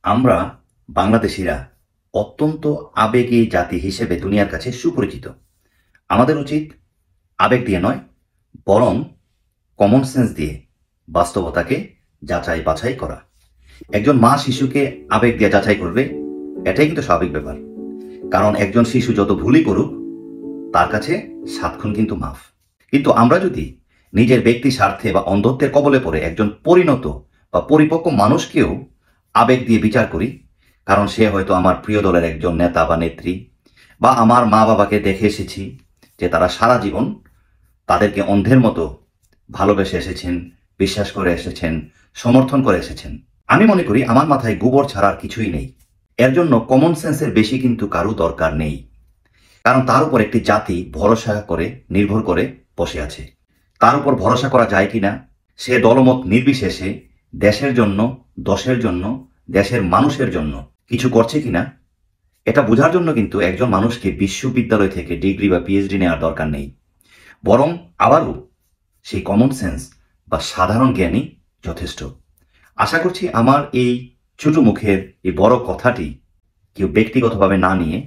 আমরা বাংলাদেশিরা অত্যন্ত আবেগী জাতি হিসেবে দুনিয়ার কাছে সুপরিচিত। আমাদের উচিত আবেগ দিয়ে নয়, বরং কমন সেন্স দিয়ে বাস্তবতাকে যাচাই বাছাই করা। একজন মা শিশুকে আবেগ দিয়ে যাচাই করবে, এটাই কিন্তু স্বাভাবিক ব্যাপার। কারণ একজন শিশু যত ভুলই করুক, তার কাছে 7 খুন কিন্তু মাফ। কিন্তু আমরা যদি নিজের ব্যক্তি স্বার্থে বা অন্ধত্বের কবলে পড়ে একজন পরিণত বা পরিপক্ক মানুষকেও আবেগ দিয়ে বিচার করি, কারণ সে হয়তো আমার প্রিয় দলের একজন নেতা বা নেত্রী, বা আমার মা বাবাকে দেখে এসেছি যে তারা সারা জীবন তাদেরকে অন্ধের মতো ভালোবেসে এসেছেন, বিশ্বাস করে এসেছেন, সমর্থন করে এসেছেন। আমি মনে করি আমার মাথায় গোবর ছাড়ার কিছুই নেই। এর জন্য কমন সেন্সের বেশি কিন্তু কারো দরকার নেই। কারণ তার উপর একটি জাতি ভরসা করে নির্ভর করে বসে আছে। তার উপর ভরসা করা যায় কিনা, সে দলমত নির্বিশেষে দেশের জন্য, দশের জন্য, দেশের মানুষের জন্য কিছু করছে কিনা, এটা বোঝার জন্য কিন্তু একজন মানুষকে বিশ্ববিদ্যালয় থেকে ডিগ্রি বা পিএইচডি নেওয়ার দরকার নেই। বরং আবারও সেই কমন সেন্স বা সাধারণ জ্ঞানই যথেষ্ট। আশা করছি আমার এই ছোট মুখের এই বড় কথাটি কেউ ব্যক্তিগতভাবে না নিয়ে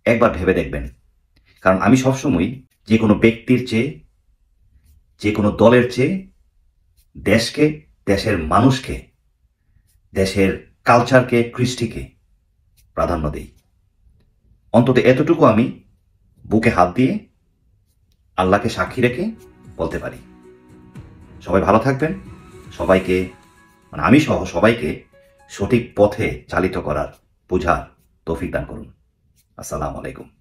একবার ভেবে দেখবেন। কারণ আমি সবসময় যে কোনো ব্যক্তির চেয়ে, যে কোনো দলের চেয়ে দেশকে, দেশের মানুষকে, দেশের কালচারকে, কৃষ্টিকে প্রাধান্য দিই। অন্তত এতটুকু আমি বুকে হাত দিয়ে আল্লাহকে সাক্ষী রেখে বলতে পারি। সবাই ভালো থাকবেন। সবাইকে, আমি সহ সবাইকে সঠিক পথে চালিত করার, বোঝার তৌফিক দান করুন। আসসালামু আলাইকুম।